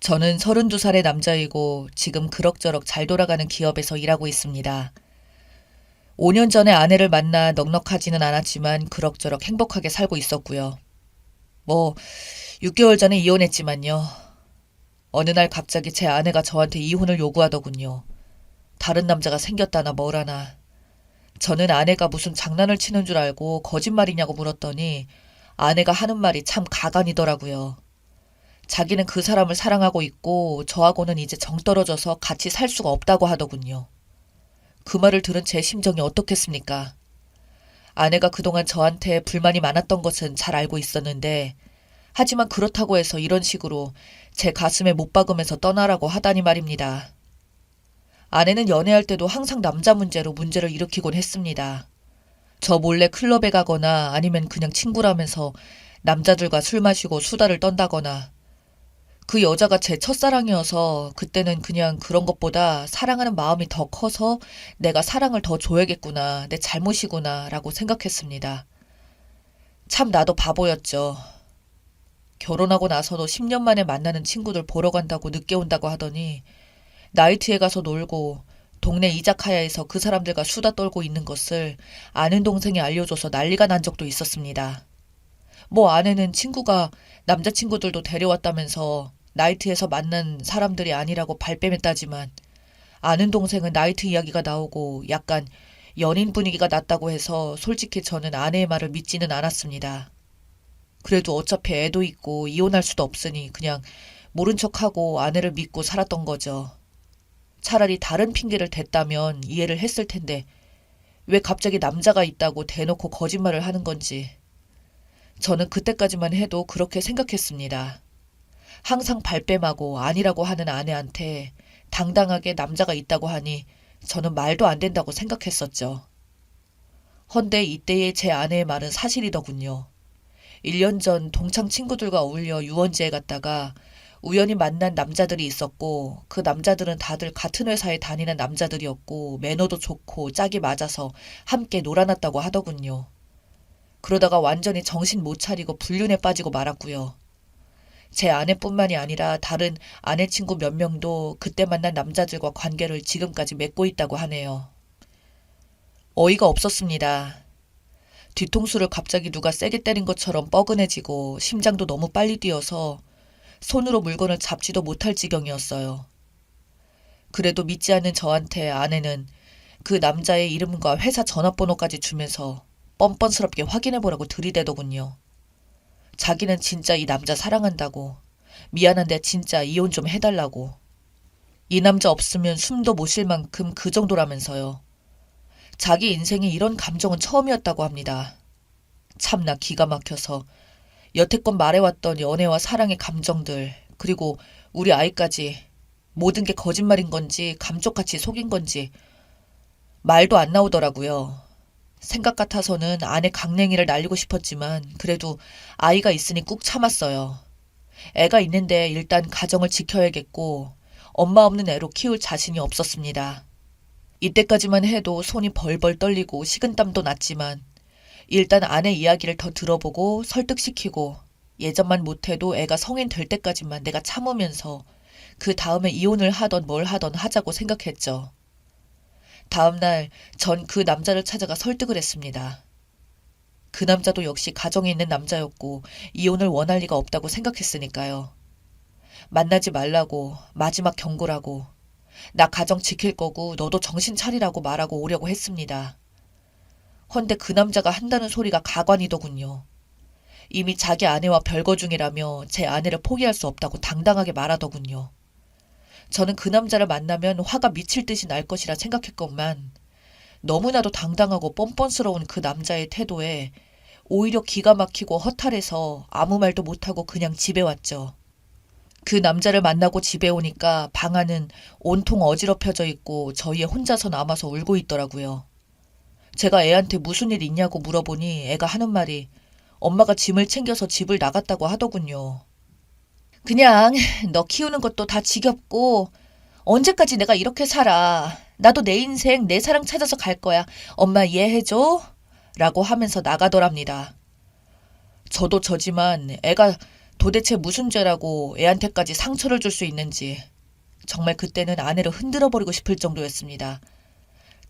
저는 32살의 남자이고 지금 그럭저럭 잘 돌아가는 기업에서 일하고 있습니다. 5년 전에 아내를 만나 넉넉하지는 않았지만 그럭저럭 행복하게 살고 있었고요. 뭐 6개월 전에 이혼했지만요. 어느 날 갑자기 제 아내가 저한테 이혼을 요구하더군요. 다른 남자가 생겼다나 뭐라나. 저는 아내가 무슨 장난을 치는 줄 알고 거짓말이냐고 물었더니 아내가 하는 말이 참 가관이더라고요. 자기는 그 사람을 사랑하고 있고 저하고는 이제 정 떨어져서 같이 살 수가 없다고 하더군요. 그 말을 들은 제 심정이 어떻겠습니까? 아내가 그동안 저한테 불만이 많았던 것은 잘 알고 있었는데 하지만 그렇다고 해서 이런 식으로 제 가슴에 못 박으면서 떠나라고 하다니 말입니다. 아내는 연애할 때도 항상 남자 문제로 문제를 일으키곤 했습니다. 저 몰래 클럽에 가거나 아니면 그냥 친구라면서 남자들과 술 마시고 수다를 떤다거나 그 여자가 제 첫사랑이어서 그때는 그냥 그런 것보다 사랑하는 마음이 더 커서 내가 사랑을 더 줘야겠구나, 내 잘못이구나 라고 생각했습니다. 참 나도 바보였죠. 결혼하고 나서도 10년 만에 만나는 친구들 보러 간다고 늦게 온다고 하더니 나이트에 가서 놀고 동네 이자카야에서 그 사람들과 수다 떨고 있는 것을 아는 동생이 알려줘서 난리가 난 적도 있었습니다. 뭐 아내는 친구가 남자친구들도 데려왔다면서 나이트에서 만난 사람들이 아니라고 발뺌했다지만 아는 동생은 나이트 이야기가 나오고 약간 연인 분위기가 났다고 해서 솔직히 저는 아내의 말을 믿지는 않았습니다. 그래도 어차피 애도 있고 이혼할 수도 없으니 그냥 모른 척하고 아내를 믿고 살았던 거죠. 차라리 다른 핑계를 댔다면 이해를 했을 텐데 왜 갑자기 남자가 있다고 대놓고 거짓말을 하는 건지. 저는 그때까지만 해도 그렇게 생각했습니다. 항상 발뺌하고 아니라고 하는 아내한테 당당하게 남자가 있다고 하니 저는 말도 안 된다고 생각했었죠. 헌데 이때의 제 아내의 말은 사실이더군요. 1년 전 동창 친구들과 어울려 유원지에 갔다가 우연히 만난 남자들이 있었고 그 남자들은 다들 같은 회사에 다니는 남자들이었고 매너도 좋고 짝이 맞아서 함께 놀아났다고 하더군요. 그러다가 완전히 정신 못 차리고 불륜에 빠지고 말았고요. 제 아내뿐만이 아니라 다른 아내 친구 몇 명도 그때 만난 남자들과 관계를 지금까지 맺고 있다고 하네요. 어이가 없었습니다. 뒤통수를 갑자기 누가 세게 때린 것처럼 뻐근해지고 심장도 너무 빨리 뛰어서 손으로 물건을 잡지도 못할 지경이었어요. 그래도 믿지 않는 저한테 아내는 그 남자의 이름과 회사 전화번호까지 주면서 뻔뻔스럽게 확인해보라고 들이대더군요. 자기는 진짜 이 남자 사랑한다고, 미안한데 진짜 이혼 좀 해달라고. 이 남자 없으면 숨도 못 쉴 만큼 그 정도라면서요. 자기 인생에 이런 감정은 처음이었다고 합니다. 참나 기가 막혀서 여태껏 말해왔던 연애와 사랑의 감정들, 그리고 우리 아이까지 모든 게 거짓말인 건지 감쪽같이 속인 건지 말도 안 나오더라고요. 생각 같아서는 아내 강냉이를 날리고 싶었지만 그래도 아이가 있으니 꾹 참았어요. 애가 있는데 일단 가정을 지켜야겠고 엄마 없는 애로 키울 자신이 없었습니다. 이때까지만 해도 손이 벌벌 떨리고 식은땀도 났지만 일단 아내 이야기를 더 들어보고 설득시키고 예전만 못해도 애가 성인 될 때까지만 내가 참으면서 그 다음에 이혼을 하던 뭘 하던 하자고 생각했죠. 다음날 전 그 남자를 찾아가 설득을 했습니다. 그 남자도 역시 가정에 있는 남자였고 이혼을 원할 리가 없다고 생각했으니까요. 만나지 말라고 마지막 경고라고 나 가정 지킬 거고 너도 정신 차리라고 말하고 오려고 했습니다. 헌데 그 남자가 한다는 소리가 가관이더군요. 이미 자기 아내와 별거 중이라며 제 아내를 포기할 수 없다고 당당하게 말하더군요. 저는 그 남자를 만나면 화가 미칠 듯이 날 것이라 생각했건만 너무나도 당당하고 뻔뻔스러운 그 남자의 태도에 오히려 기가 막히고 허탈해서 아무 말도 못하고 그냥 집에 왔죠. 그 남자를 만나고 집에 오니까 방 안은 온통 어지럽혀져 있고 저희 애 혼자서 남아서 울고 있더라고요. 제가 애한테 무슨 일 있냐고 물어보니 애가 하는 말이 엄마가 짐을 챙겨서 집을 나갔다고 하더군요. 그냥 너 키우는 것도 다 지겹고 언제까지 내가 이렇게 살아. 나도 내 인생 내 사랑 찾아서 갈 거야. 엄마 이해해줘? 라고 하면서 나가더랍니다. 저도 저지만 애가 도대체 무슨 죄라고 애한테까지 상처를 줄 수 있는지 정말 그때는 아내를 흔들어버리고 싶을 정도였습니다.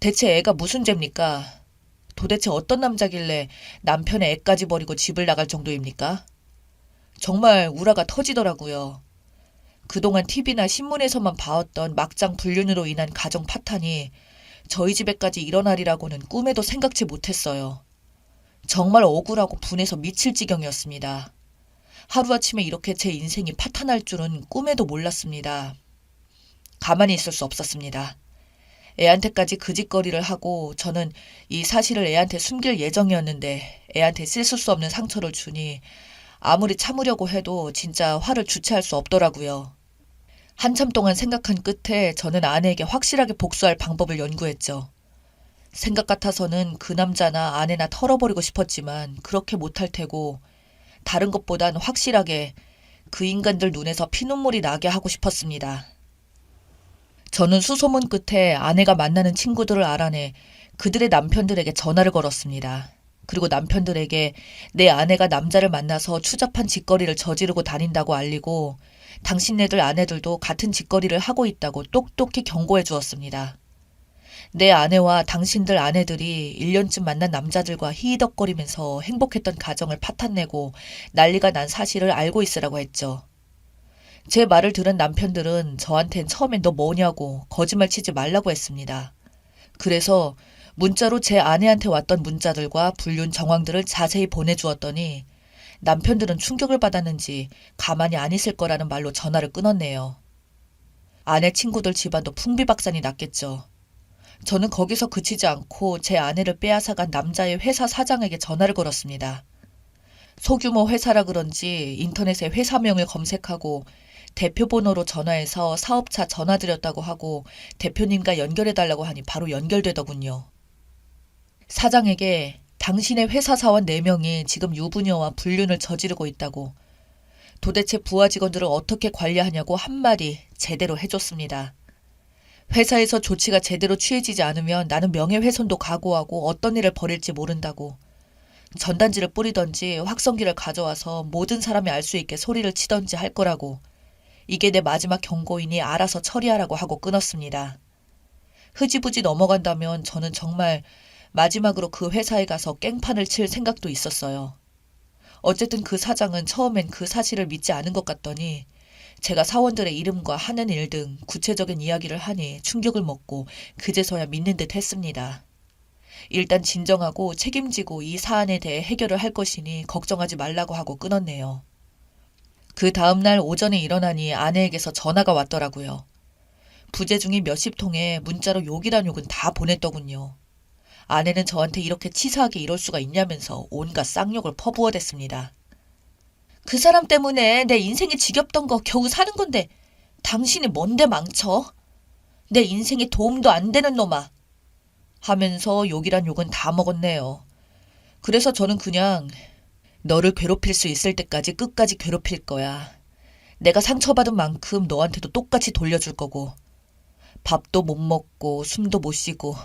대체 애가 무슨 죄입니까? 도대체 어떤 남자길래 남편의 애까지 버리고 집을 나갈 정도입니까? 정말 우라가 터지더라고요. 그동안 TV나 신문에서만 봐왔던 막장 불륜으로 인한 가정 파탄이 저희 집에까지 일어나리라고는 꿈에도 생각지 못했어요. 정말 억울하고 분해서 미칠 지경이었습니다. 하루아침에 이렇게 제 인생이 파탄할 줄은 꿈에도 몰랐습니다. 가만히 있을 수 없었습니다. 애한테까지 그 짓거리를 하고 저는 이 사실을 애한테 숨길 예정이었는데 애한테 씻을 수 없는 상처를 주니 아무리 참으려고 해도 진짜 화를 주체할 수 없더라고요. 한참 동안 생각한 끝에 저는 아내에게 확실하게 복수할 방법을 연구했죠. 생각 같아서는 그 남자나 아내나 털어버리고 싶었지만 그렇게 못할 테고 다른 것보단 확실하게 그 인간들 눈에서 피눈물이 나게 하고 싶었습니다. 저는 수소문 끝에 아내가 만나는 친구들을 알아내 그들의 남편들에게 전화를 걸었습니다. 그리고 남편들에게 내 아내가 남자를 만나서 추잡한 짓거리를 저지르고 다닌다고 알리고 당신네들 아내들도 같은 짓거리를 하고 있다고 똑똑히 경고해 주었습니다. 내 아내와 당신들 아내들이 1년쯤 만난 남자들과 히히덕거리면서 행복했던 가정을 파탄내고 난리가 난 사실을 알고 있으라고 했죠. 제 말을 들은 남편들은 저한텐 처음엔 너 뭐냐고 거짓말 치지 말라고 했습니다. 그래서 문자로 제 아내한테 왔던 문자들과 불륜 정황들을 자세히 보내주었더니 남편들은 충격을 받았는지 가만히 안 있을 거라는 말로 전화를 끊었네요. 아내 친구들 집안도 풍비박산이 났겠죠. 저는 거기서 그치지 않고 제 아내를 빼앗아간 남자의 회사 사장에게 전화를 걸었습니다. 소규모 회사라 그런지 인터넷에 회사명을 검색하고 대표 번호로 전화해서 사업차 전화드렸다고 하고 대표님과 연결해달라고 하니 바로 연결되더군요. 사장에게 당신의 회사 사원 4명이 지금 유부녀와 불륜을 저지르고 있다고 도대체 부하 직원들을 어떻게 관리하냐고 한마디 제대로 해줬습니다. 회사에서 조치가 제대로 취해지지 않으면 나는 명예훼손도 각오하고 어떤 일을 벌일지 모른다고 전단지를 뿌리던지 확성기를 가져와서 모든 사람이 알 수 있게 소리를 치던지 할 거라고 이게 내 마지막 경고이니 알아서 처리하라고 하고 끊었습니다. 흐지부지 넘어간다면 저는 정말 마지막으로 그 회사에 가서 깽판을 칠 생각도 있었어요. 어쨌든 그 사장은 처음엔 그 사실을 믿지 않은 것 같더니 제가 사원들의 이름과 하는 일 등 구체적인 이야기를 하니 충격을 먹고 그제서야 믿는 듯 했습니다. 일단 진정하고 책임지고 이 사안에 대해 해결을 할 것이니 걱정하지 말라고 하고 끊었네요. 그 다음날 오전에 일어나니 아내에게서 전화가 왔더라고요. 부재 중인 몇십 통에 문자로 욕이란 욕은 다 보냈더군요. 아내는 저한테 이렇게 치사하게 이럴 수가 있냐면서 온갖 쌍욕을 퍼부어댔습니다. 그 사람 때문에 내 인생이 지겹던 거 겨우 사는 건데 당신이 뭔데 망쳐? 내 인생에 도움도 안 되는 놈아. 하면서 욕이란 욕은 다 먹었네요. 그래서 저는 그냥 너를 괴롭힐 수 있을 때까지 끝까지 괴롭힐 거야. 내가 상처받은 만큼 너한테도 똑같이 돌려줄 거고 밥도 못 먹고 숨도 못 쉬고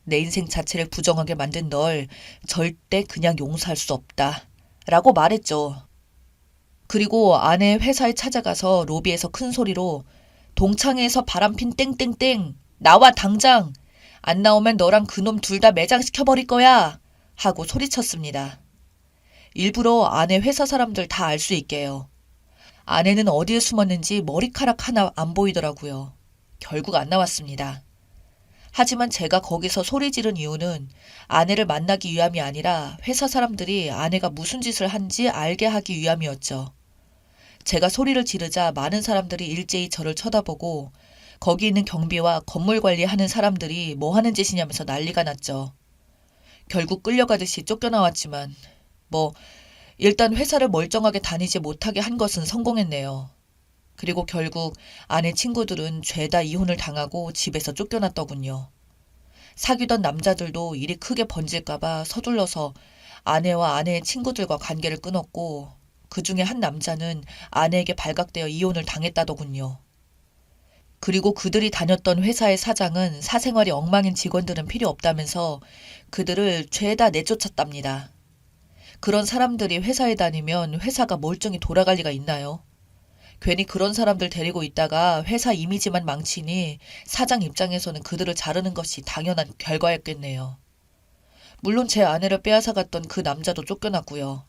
내 인생 자체를 부정하게 만든 널 절대 그냥 용서할 수 없다. 라고 말했죠. 그리고 아내 회사에 찾아가서 로비에서 큰 소리로 동창회에서 바람핀 땡땡땡 나와 당장 안 나오면 너랑 그놈 둘 다 매장시켜버릴 거야 하고 소리쳤습니다. 일부러 아내 회사 사람들 다 알 수 있게요. 아내는 어디에 숨었는지 머리카락 하나 안 보이더라고요. 결국 안 나왔습니다. 하지만 제가 거기서 소리 지른 이유는 아내를 만나기 위함이 아니라 회사 사람들이 아내가 무슨 짓을 한지 알게 하기 위함이었죠. 제가 소리를 지르자 많은 사람들이 일제히 저를 쳐다보고 거기 있는 경비와 건물 관리하는 사람들이 뭐 하는 짓이냐면서 난리가 났죠. 결국 끌려가듯이 쫓겨나왔지만 일단 회사를 멀쩡하게 다니지 못하게 한 것은 성공했네요. 그리고 결국 아내 친구들은 죄다 이혼을 당하고 집에서 쫓겨났더군요. 사귀던 남자들도 일이 크게 번질까봐 서둘러서 아내와 아내의 친구들과 관계를 끊었고 그 중에 한 남자는 아내에게 발각되어 이혼을 당했다더군요. 그리고 그들이 다녔던 회사의 사장은 사생활이 엉망인 직원들은 필요 없다면서 그들을 죄다 내쫓았답니다. 그런 사람들이 회사에 다니면 회사가 멀쩡히 돌아갈 리가 있나요? 괜히 그런 사람들 데리고 있다가 회사 이미지만 망치니 사장 입장에서는 그들을 자르는 것이 당연한 결과였겠네요. 물론 제 아내를 빼앗아갔던 그 남자도 쫓겨났고요.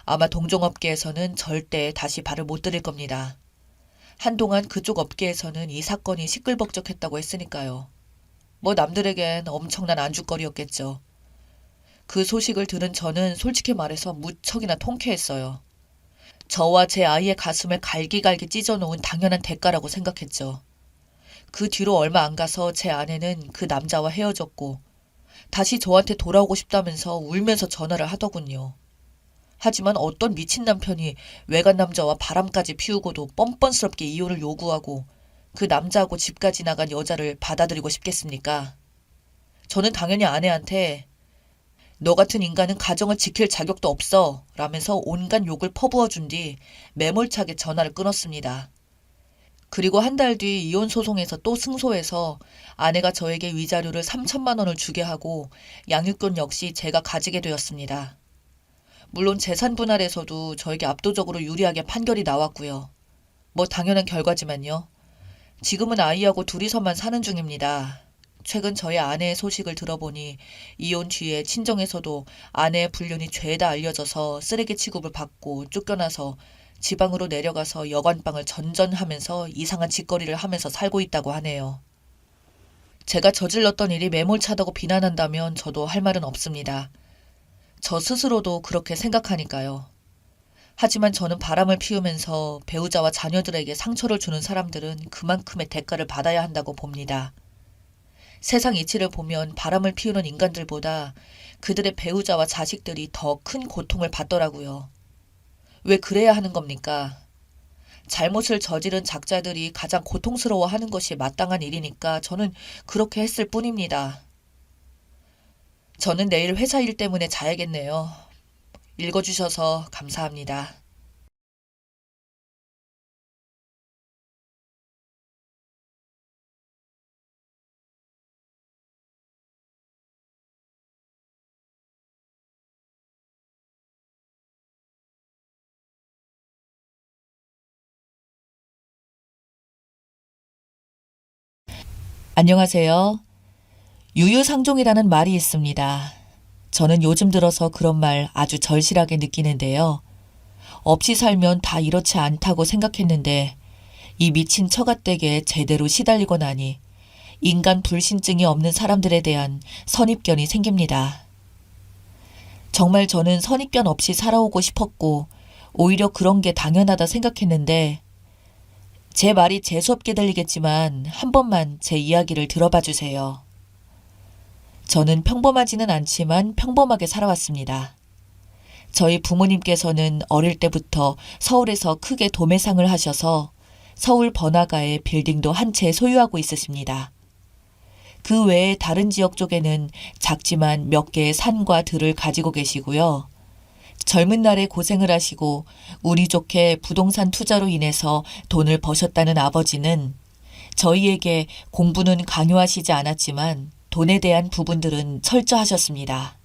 아마 동종업계에서는 절대 다시 발을 못 들일 겁니다. 한동안 그쪽 업계에서는 이 사건이 시끌벅적했다고 했으니까요. 뭐 남들에겐 엄청난 안주거리였겠죠. 그 소식을 들은 저는 솔직히 말해서 무척이나 통쾌했어요. 저와 제 아이의 가슴을 갈기갈기 찢어놓은 당연한 대가라고 생각했죠. 그 뒤로 얼마 안 가서 제 아내는 그 남자와 헤어졌고 다시 저한테 돌아오고 싶다면서 울면서 전화를 하더군요. 하지만 어떤 미친 남편이 외간 남자와 바람까지 피우고도 뻔뻔스럽게 이혼을 요구하고 그 남자하고 집까지 나간 여자를 받아들이고 싶겠습니까? 저는 당연히 아내한테 너 같은 인간은 가정을 지킬 자격도 없어 라면서 온갖 욕을 퍼부어준 뒤 매몰차게 전화를 끊었습니다. 그리고 한 달 뒤 이혼 소송에서 또 승소해서 아내가 저에게 위자료를 3천만 원을 주게 하고 양육권 역시 제가 가지게 되었습니다. 물론 재산 분할에서도 저에게 압도적으로 유리하게 판결이 나왔고요. 뭐 당연한 결과지만요. 지금은 아이하고 둘이서만 사는 중입니다. 최근 저희 아내의 소식을 들어보니 이혼 뒤에 친정에서도 아내의 불륜이 죄다 알려져서 쓰레기 취급을 받고 쫓겨나서 지방으로 내려가서 여관방을 전전하면서 이상한 짓거리를 하면서 살고 있다고 하네요. 제가 저질렀던 일이 매몰차다고 비난한다면 저도 할 말은 없습니다. 저 스스로도 그렇게 생각하니까요. 하지만 저는 바람을 피우면서 배우자와 자녀들에게 상처를 주는 사람들은 그만큼의 대가를 받아야 한다고 봅니다. 세상 이치를 보면 바람을 피우는 인간들보다 그들의 배우자와 자식들이 더 큰 고통을 받더라고요. 왜 그래야 하는 겁니까? 잘못을 저지른 작자들이 가장 고통스러워하는 것이 마땅한 일이니까 저는 그렇게 했을 뿐입니다. 저는 내일 회사 일 때문에 자야겠네요. 읽어주셔서 감사합니다. 안녕하세요. 유유상종이라는 말이 있습니다. 저는 요즘 들어서 그런 말 아주 절실하게 느끼는데요. 없이 살면 다 이렇지 않다고 생각했는데 이 미친 처갓댁에 제대로 시달리고 나니 인간 불신증이 없는 사람들에 대한 선입견이 생깁니다. 정말 저는 선입견 없이 살아오고 싶었고 오히려 그런 게 당연하다 생각했는데 제 말이 재수없게 들리겠지만 한 번만 제 이야기를 들어봐 주세요. 저는 평범하지는 않지만 평범하게 살아왔습니다. 저희 부모님께서는 어릴 때부터 서울에서 크게 도매상을 하셔서 서울 번화가에 빌딩도 한 채 소유하고 있으십니다. 그 외에 다른 지역 쪽에는 작지만 몇 개의 산과 들을 가지고 계시고요. 젊은 날에 고생을 하시고 운이 좋게 부동산 투자로 인해서 돈을 버셨다는 아버지는 저희에게 공부는 강요하시지 않았지만 돈에 대한 부분들은 철저하셨습니다.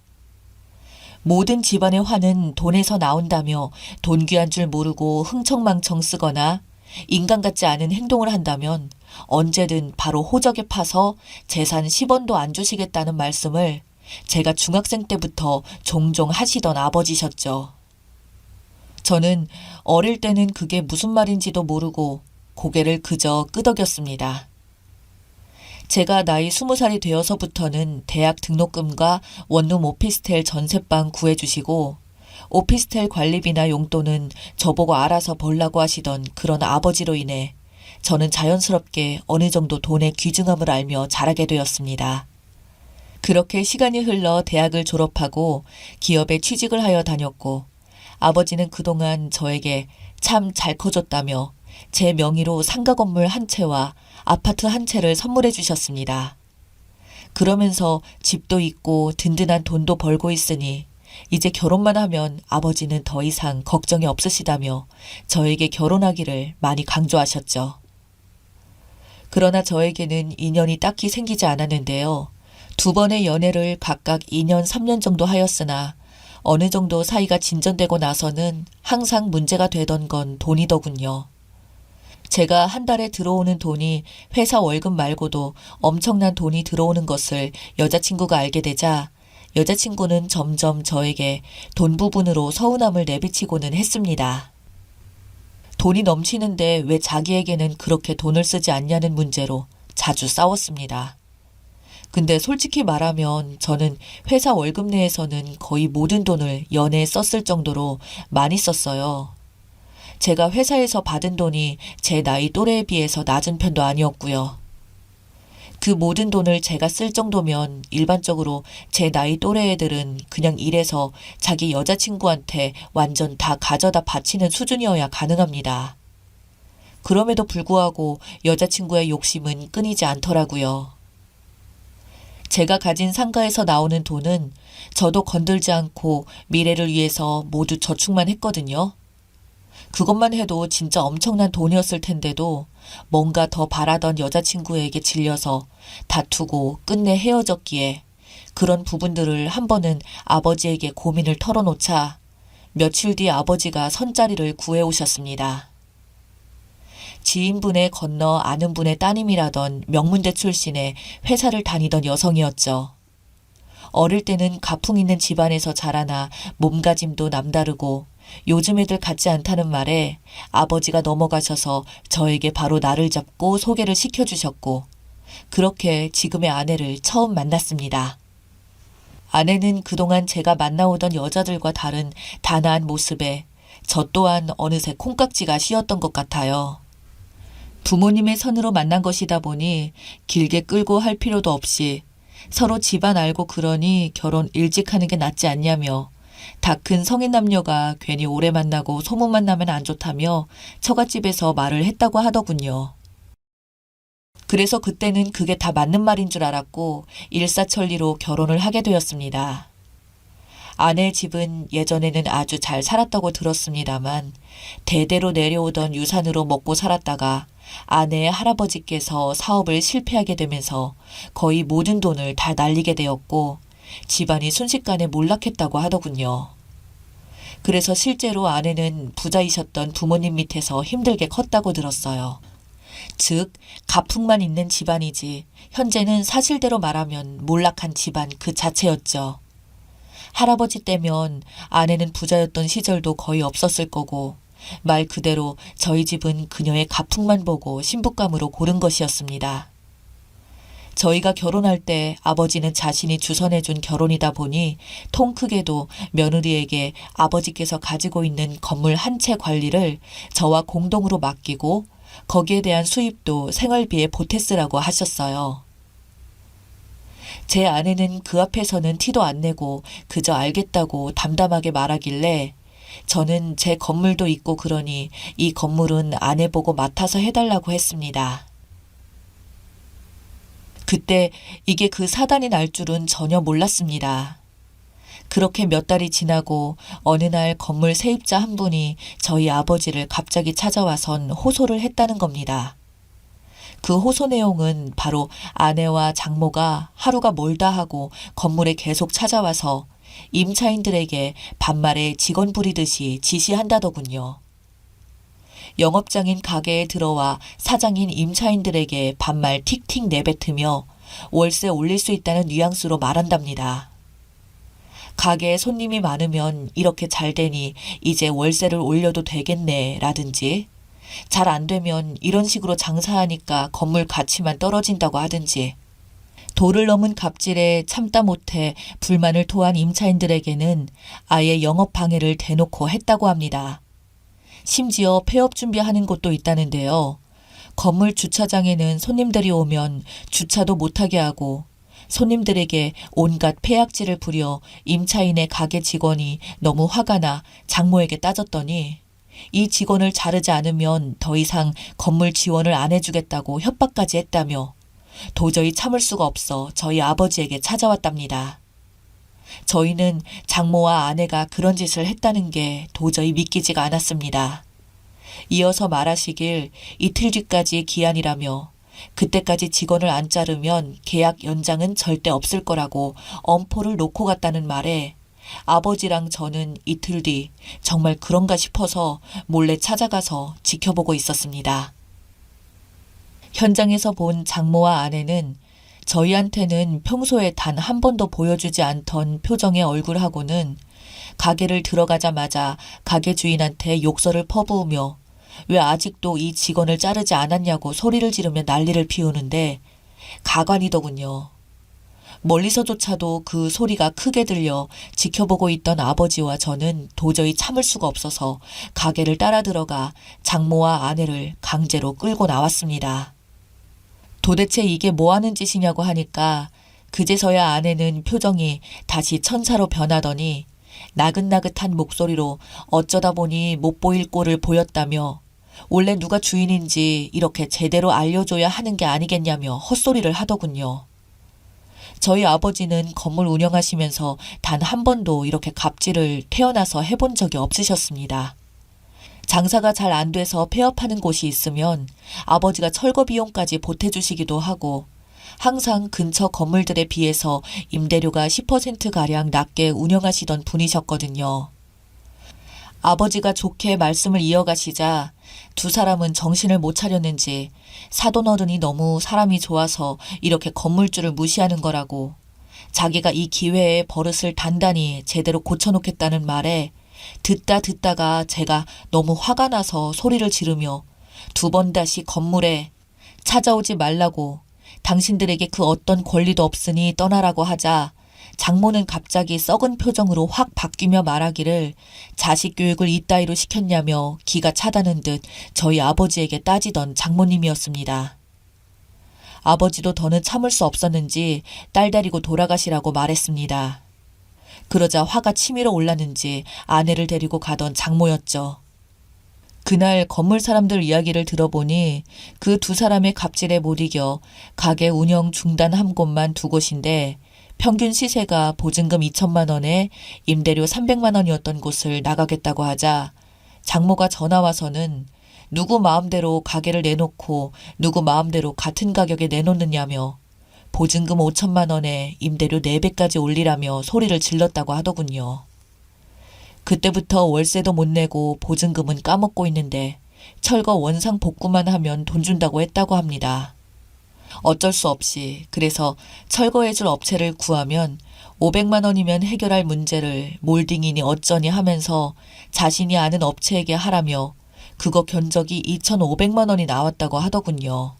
모든 집안의 화는 돈에서 나온다며 돈 귀한 줄 모르고 흥청망청 쓰거나 인간 같지 않은 행동을 한다면 언제든 바로 호적에 파서 재산 10원도 안 주시겠다는 말씀을 제가 중학생 때부터 종종 하시던 아버지셨죠. 저는 어릴 때는 그게 무슨 말인지도 모르고 고개를 그저 끄덕였습니다. 제가 나이 20살이 되어서부터는 대학 등록금과 원룸 오피스텔 전셋방 구해주시고 오피스텔 관리비나 용돈은 저보고 알아서 벌라고 하시던 그런 아버지로 인해 저는 자연스럽게 어느 정도 돈의 귀중함을 알며 자라게 되었습니다. 그렇게 시간이 흘러 대학을 졸업하고 기업에 취직을 하여 다녔고 아버지는 그동안 저에게 참 잘 커줬다며 제 명의로 상가 건물 한 채와 아파트 한 채를 선물해 주셨습니다. 그러면서 집도 있고 든든한 돈도 벌고 있으니 이제 결혼만 하면 아버지는 더 이상 걱정이 없으시다며 저에게 결혼하기를 많이 강조하셨죠. 그러나 저에게는 인연이 딱히 생기지 않았는데요. 두 번의 연애를 각각 2년, 3년 정도 하였으나 어느 정도 사이가 진전되고 나서는 항상 문제가 되던 건 돈이더군요. 제가 한 달에 들어오는 돈이 회사 월급 말고도 엄청난 돈이 들어오는 것을 여자친구가 알게 되자 여자친구는 점점 저에게 돈 부분으로 서운함을 내비치고는 했습니다. 돈이 넘치는데 왜 자기에게는 그렇게 돈을 쓰지 않냐는 문제로 자주 싸웠습니다. 근데 솔직히 말하면 저는 회사 월급 내에서는 거의 모든 돈을 연애에 썼을 정도로 많이 썼어요. 제가 회사에서 받은 돈이 제 나이 또래에 비해서 낮은 편도 아니었고요. 그 모든 돈을 제가 쓸 정도면 일반적으로 제 나이 또래 애들은 그냥 일해서 자기 여자친구한테 완전 다 가져다 바치는 수준이어야 가능합니다. 그럼에도 불구하고 여자친구의 욕심은 끊이지 않더라고요. 제가 가진 상가에서 나오는 돈은 저도 건들지 않고 미래를 위해서 모두 저축만 했거든요. 그것만 해도 진짜 엄청난 돈이었을 텐데도 뭔가 더 바라던 여자친구에게 질려서 다투고 끝내 헤어졌기에 그런 부분들을 한 번은 아버지에게 고민을 털어놓자 며칠 뒤 아버지가 선자리를 구해오셨습니다. 지인분의 건너 아는 분의 따님이라던 명문대 출신의 회사를 다니던 여성이었죠. 어릴 때는 가풍 있는 집안에서 자라나 몸가짐도 남다르고 요즘 애들 같지 않다는 말에 아버지가 넘어가셔서 저에게 바로 나를 잡고 소개를 시켜주셨고 그렇게 지금의 아내를 처음 만났습니다. 아내는 그동안 제가 만나오던 여자들과 다른 단아한 모습에 저 또한 어느새 콩깍지가 씌었던 것 같아요. 부모님의 선으로 만난 것이다 보니 길게 끌고 할 필요도 없이 서로 집안 알고 그러니 결혼 일찍 하는 게 낫지 않냐며 다 큰 성인 남녀가 괜히 오래 만나고 소문만 나면 안 좋다며 처갓집에서 말을 했다고 하더군요. 그래서 그때는 그게 다 맞는 말인 줄 알았고 일사천리로 결혼을 하게 되었습니다. 아내 집은 예전에는 아주 잘 살았다고 들었습니다만 대대로 내려오던 유산으로 먹고 살았다가 아내의 할아버지께서 사업을 실패하게 되면서 거의 모든 돈을 다 날리게 되었고 집안이 순식간에 몰락했다고 하더군요. 그래서 실제로 아내는 부자이셨던 부모님 밑에서 힘들게 컸다고 들었어요. 즉, 가풍만 있는 집안이지 현재는 사실대로 말하면 몰락한 집안 그 자체였죠. 할아버지 때면 아내는 부자였던 시절도 거의 없었을 거고 말 그대로 저희 집은 그녀의 가풍만 보고 신부감으로 고른 것이었습니다. 저희가 결혼할 때 아버지는 자신이 주선해준 결혼이다 보니 통 크게도 며느리에게 아버지께서 가지고 있는 건물 한 채 관리를 저와 공동으로 맡기고 거기에 대한 수입도 생활비에 보탰으라고 하셨어요. 제 아내는 그 앞에서는 티도 안 내고 그저 알겠다고 담담하게 말하길래 저는 제 건물도 있고 그러니 이 건물은 아내 보고 맡아서 해달라고 했습니다. 그때 이게 그 사단이 날 줄은 전혀 몰랐습니다. 그렇게 몇 달이 지나고 어느 날 건물 세입자 한 분이 저희 아버지를 갑자기 찾아와선 호소를 했다는 겁니다. 그 호소 내용은 바로 아내와 장모가 하루가 멀다 하고 건물에 계속 찾아와서 임차인들에게 반말에 직원 부리듯이 지시한다더군요. 영업장인 가게에 들어와 사장인 임차인들에게 반말 틱틱 내뱉으며 월세 올릴 수 있다는 뉘앙스로 말한답니다. 가게에 손님이 많으면 이렇게 잘 되니 이제 월세를 올려도 되겠네 라든지 잘 안 되면 이런 식으로 장사하니까 건물 가치만 떨어진다고 하든지 도를 넘은 갑질에 참다 못해 불만을 토한 임차인들에게는 아예 영업 방해를 대놓고 했다고 합니다. 심지어 폐업 준비하는 곳도 있다는데요. 건물 주차장에는 손님들이 오면 주차도 못하게 하고 손님들에게 온갖 폐악질을 부려 임차인의 가게 직원이 너무 화가 나 장모에게 따졌더니 이 직원을 자르지 않으면 더 이상 건물 지원을 안 해주겠다고 협박까지 했다며 도저히 참을 수가 없어 저희 아버지에게 찾아왔답니다. 저희는 장모와 아내가 그런 짓을 했다는 게 도저히 믿기지가 않았습니다. 이어서 말하시길 이틀 뒤까지 기한이라며 그때까지 직원을 안 자르면 계약 연장은 절대 없을 거라고 엄포를 놓고 갔다는 말에 아버지랑 저는 이틀 뒤 정말 그런가 싶어서 몰래 찾아가서 지켜보고 있었습니다. 현장에서 본 장모와 아내는 저희한테는 평소에 단 한 번도 보여주지 않던 표정의 얼굴하고는 가게를 들어가자마자 가게 주인한테 욕설을 퍼부으며 왜 아직도 이 직원을 자르지 않았냐고 소리를 지르며 난리를 피우는데 가관이더군요. 멀리서조차도 그 소리가 크게 들려 지켜보고 있던 아버지와 저는 도저히 참을 수가 없어서 가게를 따라 들어가 장모와 아내를 강제로 끌고 나왔습니다. 도대체 이게 뭐 하는 짓이냐고 하니까 그제서야 아내는 표정이 다시 천사로 변하더니 나긋나긋한 목소리로 어쩌다 보니 못 보일 꼴을 보였다며 원래 누가 주인인지 이렇게 제대로 알려줘야 하는 게 아니겠냐며 헛소리를 하더군요. 저희 아버지는 건물 운영하시면서 단 한 번도 이렇게 갑질을 태어나서 해본 적이 없으셨습니다. 장사가 잘 안 돼서 폐업하는 곳이 있으면 아버지가 철거 비용까지 보태주시기도 하고 항상 근처 건물들에 비해서 임대료가 10%가량 낮게 운영하시던 분이셨거든요. 아버지가 좋게 말씀을 이어가시자 두 사람은 정신을 못 차렸는지 사돈어른이 너무 사람이 좋아서 이렇게 건물주를 무시하는 거라고 자기가 이 기회에 버릇을 단단히 제대로 고쳐놓겠다는 말에 듣다가 제가 너무 화가 나서 소리를 지르며 두 번 다시 건물에 찾아오지 말라고 당신들에게 그 어떤 권리도 없으니 떠나라고 하자 장모는 갑자기 썩은 표정으로 확 바뀌며 말하기를 자식 교육을 이따위로 시켰냐며 기가 차다는 듯 저희 아버지에게 따지던 장모님이었습니다. 아버지도 더는 참을 수 없었는지 딸 데리고 돌아가시라고 말했습니다. 그러자 화가 치밀어 올랐는지 아내를 데리고 가던 장모였죠. 그날 건물 사람들 이야기를 들어보니 그 두 사람의 갑질에 못 이겨 가게 운영 중단한 곳만 두 곳인데 평균 시세가 보증금 2천만 원에 임대료 300만 원이었던 곳을 나가겠다고 하자 장모가 전화 와서는 누구 마음대로 가게를 내놓고 누구 마음대로 같은 가격에 내놓느냐며 보증금 5천만 원에 임대료 4배까지 올리라며 소리를 질렀다고 하더군요. 그때부터 월세도 못 내고 보증금은 까먹고 있는데 철거 원상 복구만 하면 돈 준다고 했다고 합니다. 어쩔 수 없이 그래서 철거해줄 업체를 구하면 500만 원이면 해결할 문제를 몰딩이니 어쩌니 하면서 자신이 아는 업체에게 하라며 그거 견적이 2,500만 원이 나왔다고 하더군요.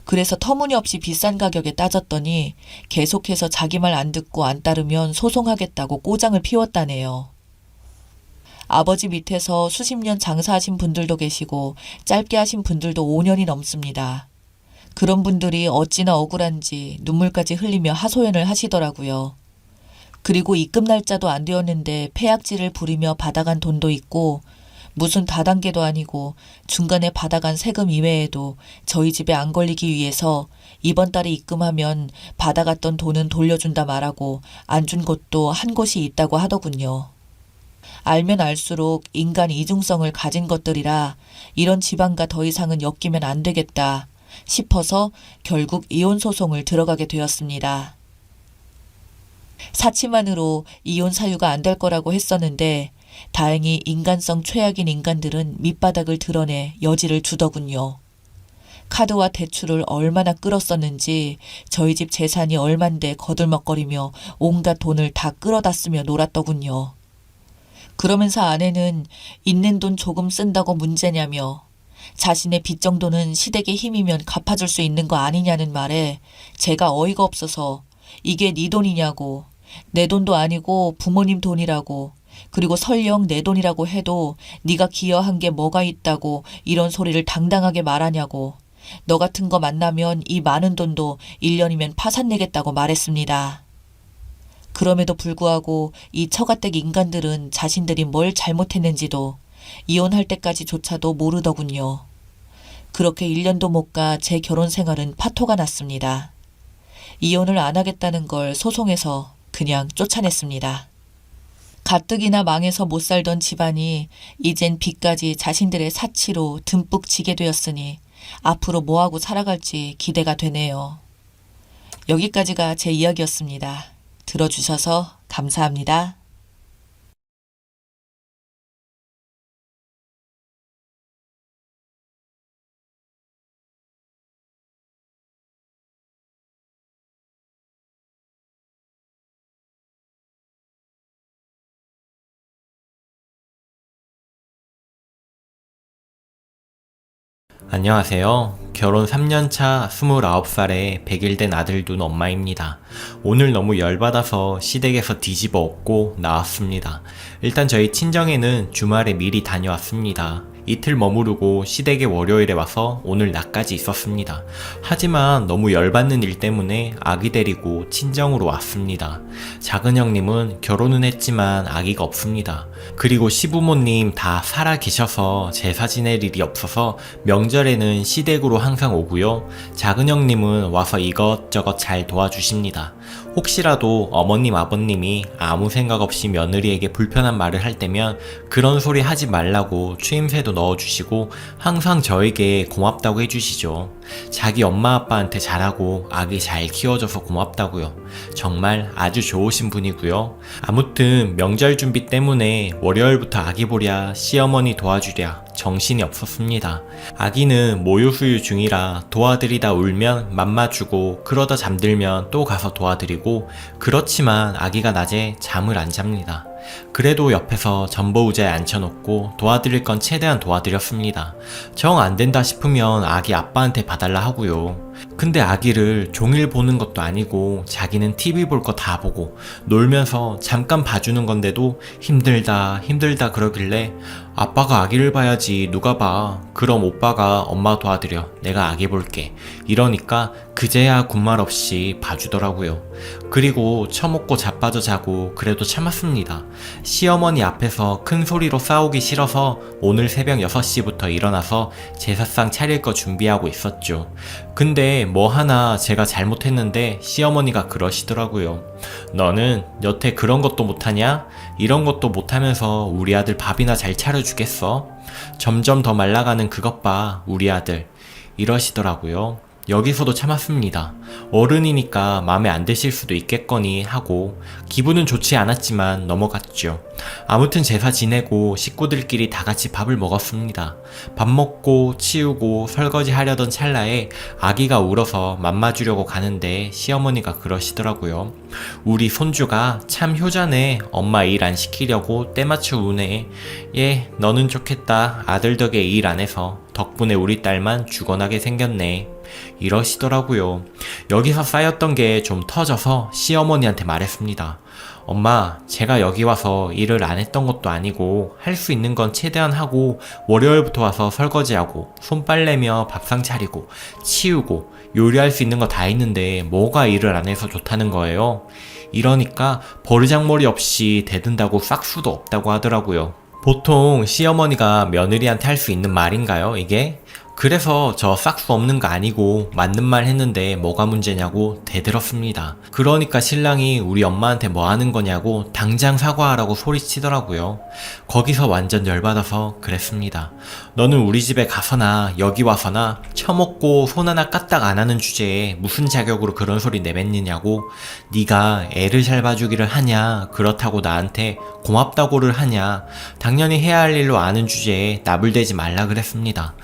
그래서 터무니없이 비싼 가격에 따졌더니 계속해서 자기 말 안 듣고 안 따르면 소송하겠다고 꼬장을 피웠다네요. 아버지 밑에서 수십 년 장사하신 분들도 계시고 짧게 하신 분들도 5년이 넘습니다. 그런 분들이 어찌나 억울한지 눈물까지 흘리며 하소연을 하시더라고요. 그리고 입금 날짜도 안 되었는데 폐악질을 부리며 받아간 돈도 있고 무슨 다단계도 아니고 중간에 받아간 세금 이외에도 저희 집에 안 걸리기 위해서 이번 달에 입금하면 받아갔던 돈은 돌려준다 말하고 안 준 곳도 한 곳이 있다고 하더군요. 알면 알수록 인간 이중성을 가진 것들이라 이런 집안과 더 이상은 엮이면 안 되겠다 싶어서 결국 이혼 소송을 들어가게 되었습니다. 사치만으로 이혼 사유가 안 될 거라고 했었는데 다행히 인간성 최악인 인간들은 밑바닥을 드러내 여지를 주더군요. 카드와 대출을 얼마나 끌었었는지 저희 집 재산이 얼만데 거들먹거리며 온갖 돈을 다 끌어다 쓰며 놀았더군요. 그러면서 아내는 있는 돈 조금 쓴다고 문제냐며 자신의 빚 정도는 시댁의 힘이면 갚아줄 수 있는 거 아니냐는 말에 제가 어이가 없어서 이게 네 돈이냐고 내 돈도 아니고 부모님 돈이라고 그리고 설령 내 돈이라고 해도 네가 기여한 게 뭐가 있다고 이런 소리를 당당하게 말하냐고 너 같은 거 만나면 이 많은 돈도 1년이면 파산내겠다고 말했습니다. 그럼에도 불구하고 이 처가댁 인간들은 자신들이 뭘 잘못했는지도 이혼할 때까지조차도 모르더군요. 그렇게 1년도 못 가 제 결혼 생활은 파토가 났습니다. 이혼을 안 하겠다는 걸 소송해서 그냥 쫓아냈습니다. 가뜩이나 망해서 못 살던 집안이 이젠 빚까지 자신들의 사치로 듬뿍 지게 되었으니 앞으로 뭐하고 살아갈지 기대가 되네요. 여기까지가 제 이야기였습니다. 들어주셔서 감사합니다. 안녕하세요. 결혼 3년차 29살에 100일 된 아들 둔 엄마입니다. 오늘 너무 열받아서 시댁에서 뒤집어 엎고 나왔습니다. 일단 저희 친정에는 주말에 미리 다녀왔습니다. 이틀 머무르고 시댁에 월요일에 와서 오늘 낮까지 있었습니다. 하지만 너무 열받는 일 때문에 아기 데리고 친정으로 왔습니다. 작은 형님은 결혼은 했지만 아기가 없습니다. 그리고 시부모님 다 살아 계셔서 제사 지낼 일이 없어서 명절에는 시댁으로 항상 오고요. 작은 형님은 와서 이것저것 잘 도와주십니다. 혹시라도 어머님 아버님이 아무 생각 없이 며느리에게 불편한 말을 할 때면 그런 소리 하지 말라고 추임새도 넣어주시고 항상 저에게 고맙다고 해주시죠. 자기 엄마 아빠한테 잘하고 아기 잘 키워줘서 고맙다고요. 정말 아주 좋으신 분이고요. 아무튼 명절 준비 때문에 월요일부터 아기 보랴 시어머니 도와주랴 정신이 없었습니다. 아기는 모유수유 중이라 도와드리다 울면 맘마주고 그러다 잠들면 또 가서 도와드리고, 그렇지만 아기가 낮에 잠을 안 잡니다. 그래도 옆에서 전보의자에 앉혀놓고 도와드릴 건 최대한 도와드렸습니다. 정 안 된다 싶으면 아기 아빠한테 봐달라 하고요. 근데 아기를 종일 보는 것도 아니고 자기는 TV 볼 거 다 보고 놀면서 잠깐 봐주는 건데도 힘들다 그러길래 아빠가 아기를 봐야지 누가 봐. 그럼 오빠가 엄마 도와드려. 내가 아기 볼게. 이러니까 그제야 군말 없이 봐주더라고요. 그리고 처먹고 자빠져 자고 그래도 참았습니다. 시어머니 앞에서 큰 소리로 싸우기 싫어서 오늘 새벽 6시부터 일어나서 제사상 차릴 거 준비하고 있었죠. 근데 뭐 하나 제가 잘못했는데 시어머니가 그러시더라고요. 너는 여태 그런 것도 못하냐? 이런 것도 못하면서 우리 아들 밥이나 잘 차려주겠어? 점점 더 말라가는 그것 봐, 우리 아들. 이러시더라고요. 여기서도 참았습니다. 어른이니까 마음에 안 드실 수도 있겠거니 하고 기분은 좋지 않았지만 넘어갔죠. 아무튼 제사 지내고 식구들끼리 다 같이 밥을 먹었습니다. 밥 먹고 치우고 설거지 하려던 찰나에 아기가 울어서 맘마주려고 가는데 시어머니가 그러시더라고요. 우리 손주가 참 효자네. 엄마 일 안 시키려고 때맞춰 우네. 예, 너는 좋겠다. 아들 덕에 일 안 해서. 덕분에 우리 딸만 죽어나게 생겼네. 이러시더라고요. 여기서 쌓였던 게 좀 터져서 시어머니한테 말했습니다. 엄마, 제가 여기 와서 일을 안 했던 것도 아니고 할 수 있는 건 최대한 하고 월요일부터 와서 설거지하고 손빨래며 밥상 차리고 치우고 요리할 수 있는 거 다 했는데 뭐가 일을 안 해서 좋다는 거예요? 이러니까 버르장머리 없이 대든다고 싹수도 없다고 하더라고요. 보통 시어머니가 며느리한테 할 수 있는 말인가요, 이게? 그래서 저 싹수 없는 거 아니고 맞는 말 했는데 뭐가 문제냐고 대들었습니다. 그러니까 신랑이 우리 엄마한테 뭐 하는 거냐고 당장 사과하라고 소리치더라고요. 거기서 완전 열받아서 그랬습니다. 너는 우리 집에 가서나 여기 와서나 처먹고 손 하나 까딱 안 하는 주제에 무슨 자격으로 그런 소리 내뱉느냐고. 네가 애를 잘 봐주기를 하냐, 그렇다고 나한테 고맙다고를 하냐. 당연히 해야 할 일로 아는 주제에 나불대지 말라 그랬습니다.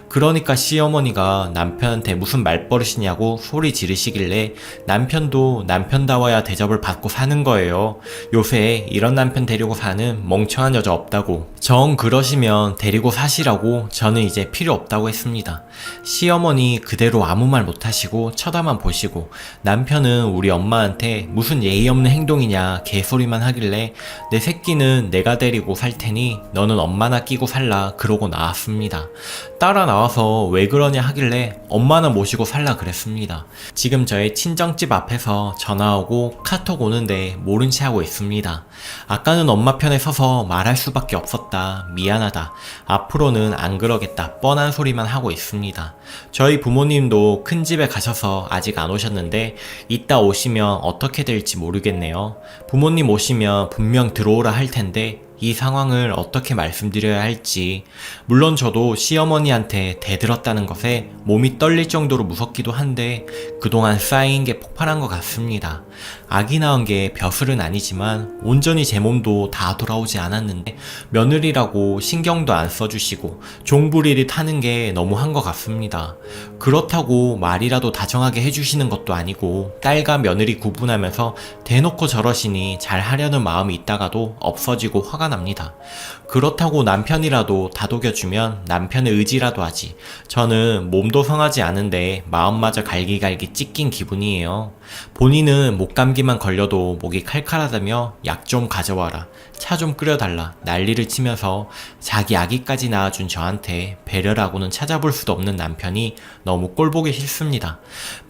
그러니까 시어머니가 남편한테 무슨 말버릇이냐고 소리 지르시길래 남편도 남편다워야 대접을 받고 사는 거예요. 요새 이런 남편 데리고 사는 멍청한 여자 없다고. 정 그러시면 데리고 사시라고 저는 이제 필요 없다고 했습니다. 시어머니 그대로 아무 말 못하시고 쳐다만 보시고 남편은 우리 엄마한테 무슨 예의 없는 행동이냐 개소리만 하길래 내 새끼는 내가 데리고 살 테니 너는 엄마나 끼고 살라 그러고 나왔습니다. 따라 나와서 왜 그러냐 하길래 엄마나 모시고 살라 그랬습니다. 지금 저의 친정집 앞에서 전화 오고 카톡 오는데 모른 채 하고 있습니다. 아까는 엄마 편에 서서 말할 수밖에 없었다. 미안하다. 앞으로는 안 그러겠다. 뻔한 소리만 하고 있습니다. 저희 부모님도 큰 집에 가셔서 아직 안 오셨는데 이따 오시면 어떻게 될지 모르겠네요. 부모님 오시면 분명 들어오라 할 텐데 이 상황을 어떻게 말씀드려야 할지. 물론 저도 시어머니한테 대들었다는 것에 몸이 떨릴 정도로 무섭기도 한데 그동안 쌓인 게 폭발한 것 같습니다. 아기 낳은 게 벼슬은 아니지만 온전히 제 몸도 다 돌아오지 않았는데 며느리라고 신경도 안 써주시고 종부리를 타는 게 너무한 것 같습니다. 그렇다고 말이라도 다정하게 해주시는 것도 아니고 딸과 며느리 구분하면서 대놓고 저러시니 잘 하려는 마음이 있다가도 없어지고 화가 납니다. 그렇다고 남편이라도 다독여주면 남편의 의지라도 하지. 저는 몸도 성하지 않은데 마음마저 갈기갈기 찢긴 기분이에요. 본인은 목감기만 걸려도 목이 칼칼하다며 약 좀 가져와라, 차 좀 끓여달라 난리를 치면서 자기 아기까지 낳아준 저한테 배려라고는 찾아볼 수도 없는 남편이 너무 꼴보기 싫습니다.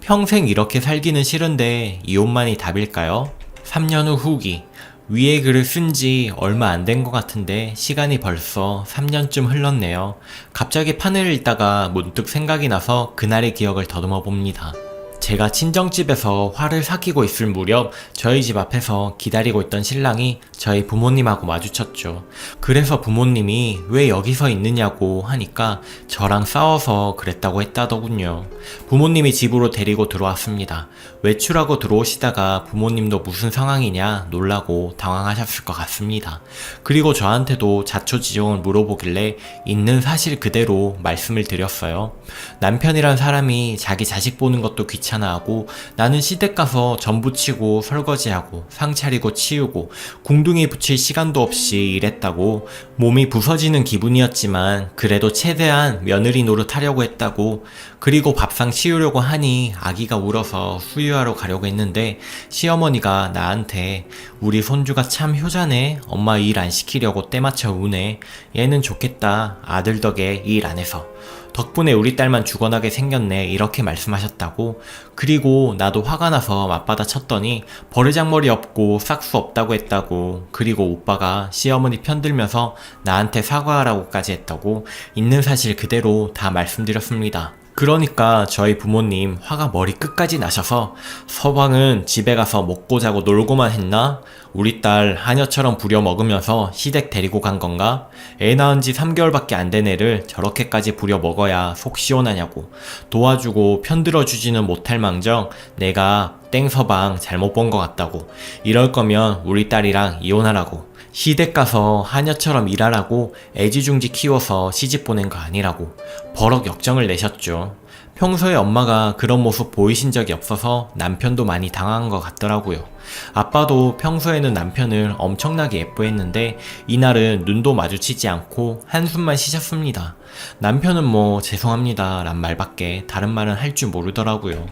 평생 이렇게 살기는 싫은데 이혼만이 답일까요? 3년 후 후기. 위에 글을 쓴 지 얼마 안 된 것 같은데 시간이 벌써 3년쯤 흘렀네요. 갑자기 판을 읽다가 문득 생각이 나서 그날의 기억을 더듬어 봅니다. 제가 친정집에서 화를 삭히고 있을 무렵 저희 집 앞에서 기다리고 있던 신랑이 저희 부모님하고 마주쳤죠. 그래서 부모님이 왜 여기서 있느냐고 하니까 저랑 싸워서 그랬다고 했다더군요. 부모님이 집으로 데리고 들어왔습니다. 외출하고 들어오시다가 부모님도 무슨 상황이냐 놀라고 당황하셨을 것 같습니다. 그리고 저한테도 자초지종을 물어보길래 있는 사실 그대로 말씀을 드렸어요. 남편이란 사람이 자기 자식 보는 것도 귀찮아하고 나는 시댁 가서 전 부치고 설거지하고 상 차리고 치우고 궁둥이 붙일 시간도 없이 일했다고 몸이 부서지는 기분이었지만 그래도 최대한 며느리 노릇하려고 했다고. 그리고 밥상 치우려고 하니 아기가 울어서 수유하러 가려고 했는데 시어머니가 나한테 우리 손주가 참 효자네, 엄마 일 안 시키려고 때맞춰 우네, 얘는 좋겠다, 아들 덕에 일 안 해서 덕분에 우리 딸만 죽어나게 생겼네, 이렇게 말씀하셨다고. 그리고 나도 화가 나서 맞받아 쳤더니 버르장머리 없고 싹수 없다고 했다고. 그리고 오빠가 시어머니 편들면서 나한테 사과하라고까지 했다고. 있는 사실 그대로 다 말씀드렸습니다. 그러니까 저희 부모님 화가 머리 끝까지 나셔서 서방은 집에 가서 먹고 자고 놀고만 했나? 우리 딸 하녀처럼 부려먹으면서 시댁 데리고 간 건가? 애 낳은 지 3개월밖에 안 된 애를 저렇게까지 부려먹어야 속 시원하냐고. 도와주고 편들어주지는 못할 망정 내가 땡서방 잘못 본 것 같다고. 이럴 거면 우리 딸이랑 이혼하라고. 시댁 가서 하녀처럼 일하라고 애지중지 키워서 시집 보낸 거 아니라고 버럭 역정을 내셨죠. 평소에 엄마가 그런 모습 보이신 적이 없어서 남편도 많이 당황한 것 같더라고요. 아빠도 평소에는 남편을 엄청나게 예뻐했는데 이날은 눈도 마주치지 않고 한숨만 쉬셨습니다. 남편은 뭐 죄송합니다 란 말밖에 다른 말은 할 줄 모르더라고요.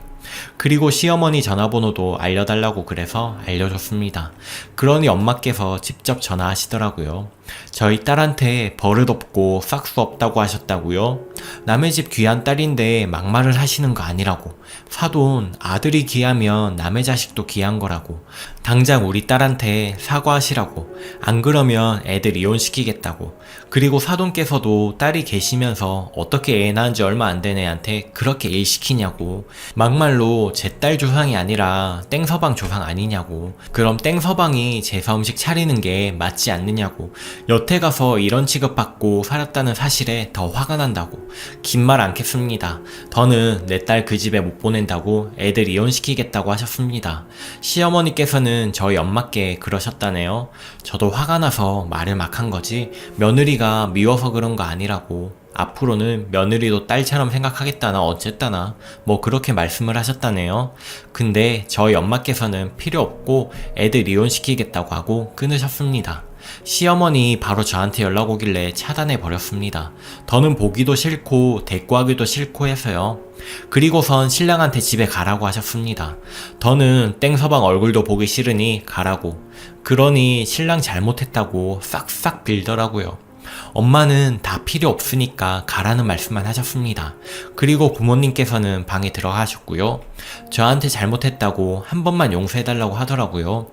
그리고 시어머니 전화번호도 알려달라고 그래서 알려줬습니다. 그러니 엄마께서 직접 전화하시더라고요. 저희 딸한테 버릇 없고 싹수 없다고 하셨다고요? 남의 집 귀한 딸인데 막말을 하시는 거 아니라고. 사돈, 아들이 귀하면 남의 자식도 귀한 거라고. 당장 우리 딸한테 사과하시라고. 안 그러면 애들 이혼시키겠다고. 그리고 사돈께서도 딸이 계시면서 어떻게 애 낳은 지 얼마 안 된 애한테 그렇게 일 시키냐고. 막말로 제 딸 조상이 아니라 땡서방 조상 아니냐고. 그럼 땡서방이 제사 음식 차리는 게 맞지 않느냐고. 여태 가서 이런 취급받고 살았다는 사실에 더 화가 난다고. 긴 말 않겠습니다. 더는 내 딸 그 집에 못 보낸다고 애들 이혼시키겠다고 하셨습니다. 시어머니께서는 저희 엄마께 그러셨다네요. 저도 화가 나서 말을 막 한 거지 며느리가 미워서 그런 거 아니라고. 앞으로는 며느리도 딸처럼 생각하겠다나 어쨌다나 뭐 그렇게 말씀을 하셨다네요. 근데 저희 엄마께서는 필요 없고 애들 이혼시키겠다고 하고 끊으셨습니다. 시어머니 바로 저한테 연락 오길래 차단해 버렸습니다. 더는 보기도 싫고 대꾸하기도 싫고 해서요. 그리고선 신랑한테 집에 가라고 하셨습니다. 더는 땡서방 얼굴도 보기 싫으니 가라고. 그러니 신랑 잘못했다고 싹싹 빌더라고요. 엄마는 다 필요 없으니까 가라는 말씀만 하셨습니다. 그리고 부모님께서는 방에 들어가셨고요. 저한테 잘못했다고 한 번만 용서해달라고 하더라고요.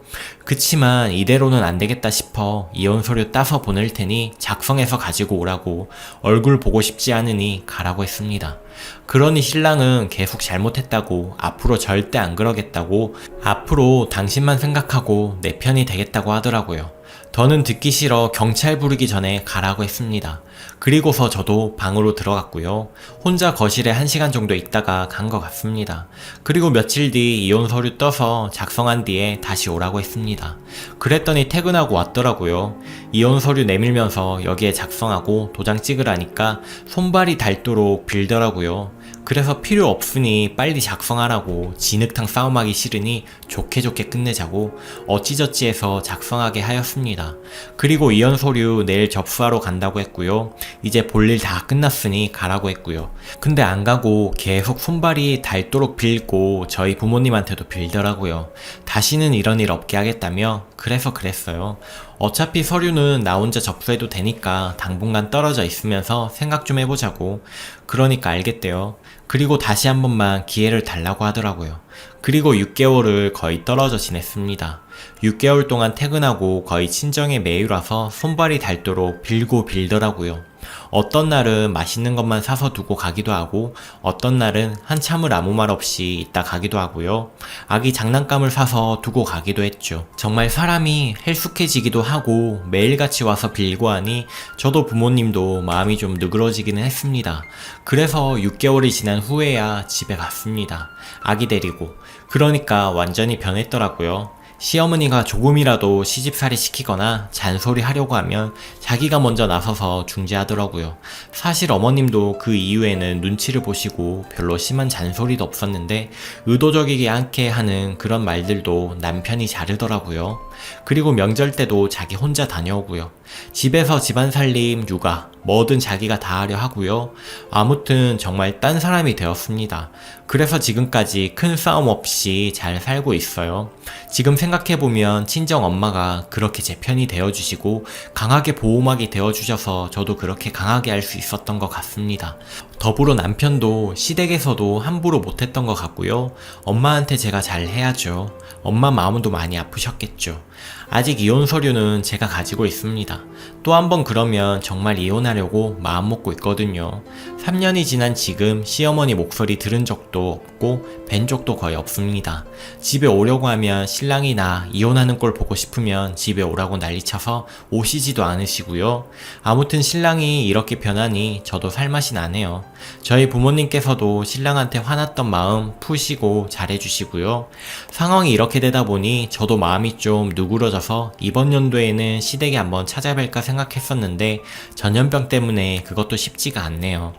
그치만 이대로는 안 되겠다 싶어 이혼 서류 따서 보낼 테니 작성해서 가지고 오라고. 얼굴 보고 싶지 않으니 가라고 했습니다. 그러니 신랑은 계속 잘못했다고, 앞으로 절대 안 그러겠다고, 앞으로 당신만 생각하고 내 편이 되겠다고 하더라고요. 더는 듣기 싫어 경찰 부르기 전에 가라고 했습니다. 그리고서 저도 방으로 들어갔고요. 혼자 거실에 1시간 정도 있다가 간 것 같습니다. 그리고 며칠 뒤 이혼 서류 떠서 작성한 뒤에 다시 오라고 했습니다. 그랬더니 퇴근하고 왔더라고요. 이혼 서류 내밀면서 여기에 작성하고 도장 찍으라니까 손발이 닳도록 빌더라고요. 그래서 필요 없으니 빨리 작성하라고, 진흙탕 싸움하기 싫으니 좋게 끝내자고 어찌저찌 해서 작성하게 하였습니다. 그리고 이혼 서류 내일 접수하러 간다고 했고요. 이제 볼일 다 끝났으니 가라고 했고요. 근데 안 가고 계속 손발이 닳도록 빌고 저희 부모님한테도 빌더라고요. 다시는 이런 일 없게 하겠다며. 그래서 그랬어요. 어차피 서류는 나 혼자 접수해도 되니까 당분간 떨어져 있으면서 생각 좀 해보자고. 그러니까 알겠대요. 그리고 다시 한 번만 기회를 달라고 하더라고요. 그리고 6개월을 거의 떨어져 지냈습니다. 6개월 동안 퇴근하고 거의 친정에 매유라서 손발이 닳도록 빌고 빌더라고요. 어떤 날은 맛있는 것만 사서 두고 가기도 하고, 어떤 날은 한참을 아무 말 없이 있다 가기도 하고요. 아기 장난감을 사서 두고 가기도 했죠. 정말 사람이 헬쑥해지기도 하고 매일같이 와서 빌고 하니 저도 부모님도 마음이 좀 누그러지기는 했습니다. 그래서 6개월이 지난 후에야 집에 갔습니다. 아기 데리고. 그러니까 완전히 변했더라고요. 시어머니가 조금이라도 시집살이 시키거나 잔소리 하려고 하면 자기가 먼저 나서서 중재하더라고요. 사실 어머님도 그 이후에는 눈치를 보시고 별로 심한 잔소리도 없었는데 의도적이지 않게 하는 그런 말들도 남편이 자르더라고요. 그리고 명절 때도 자기 혼자 다녀오고요. 집에서 집안살림, 육아, 뭐든 자기가 다 하려 하고요. 아무튼 정말 딴 사람이 되었습니다. 그래서 지금까지 큰 싸움 없이 잘 살고 있어요. 지금 생각해보면 친정 엄마가 그렇게 제 편이 되어주시고 강하게 보호막이 되어주셔서 저도 그렇게 강하게 할 수 있었던 것 같습니다. 더불어 남편도 시댁에서도 함부로 못했던 것 같고요. 엄마한테 제가 잘 해야죠. 엄마 마음도 많이 아프셨겠죠. 아직 이혼 서류는 제가 가지고 있습니다. 또 한 번 그러면 정말 이혼하려고 마음먹고 있거든요. 3년이 지난 지금 시어머니 목소리 들은 적도 없고 뵌 적도 거의 없습니다. 집에 오려고 하면 신랑이 나 이혼하는 꼴 보고 싶으면 집에 오라고 난리쳐서 오시지도 않으시고요. 아무튼 신랑이 이렇게 변하니 저도 살맛이 나네요. 저희 부모님께서도 신랑한테 화났던 마음 푸시고 잘해주시고요. 상황이 이렇게 되다 보니 저도 마음이 좀 누그러져서 이번 연도에는 시댁에 한번 찾아뵐까 생각했었는데 전염병 때문에 그것도 쉽지가 않네요.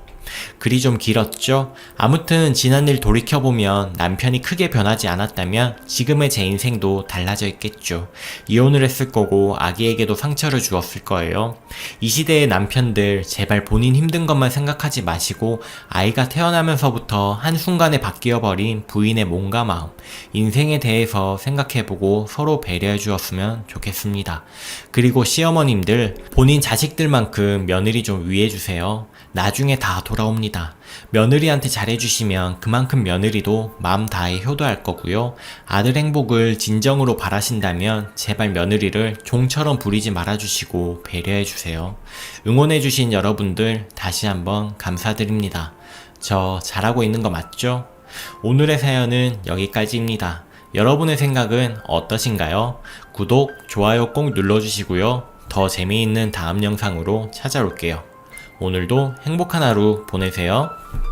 글이 좀 길었죠? 아무튼 지난 일 돌이켜보면 남편이 크게 변하지 않았다면 지금의 제 인생도 달라져 있겠죠. 이혼을 했을 거고 아기에게도 상처를 주었을 거예요. 이 시대의 남편들 제발 본인 힘든 것만 생각하지 마시고 아이가 태어나면서부터 한순간에 바뀌어버린 부인의 몸과 마음, 인생에 대해서 생각해보고 서로 배려해 주었으면 좋겠습니다. 그리고 시어머님들 본인 자식들만큼 며느리 좀 위해주세요. 나중에 다 돌아옵니다. 며느리한테 잘해주시면 그만큼 며느리도 마음 다해 효도할 거고요. 아들 행복을 진정으로 바라신다면 제발 며느리를 종처럼 부리지 말아주시고 배려해주세요. 응원해주신 여러분들 다시 한번 감사드립니다. 저 잘하고 있는 거 맞죠? 오늘의 사연은 여기까지입니다. 여러분의 생각은 어떠신가요? 구독, 좋아요 꼭 눌러주시고요. 더 재미있는 다음 영상으로 찾아올게요. 오늘도 행복한 하루 보내세요.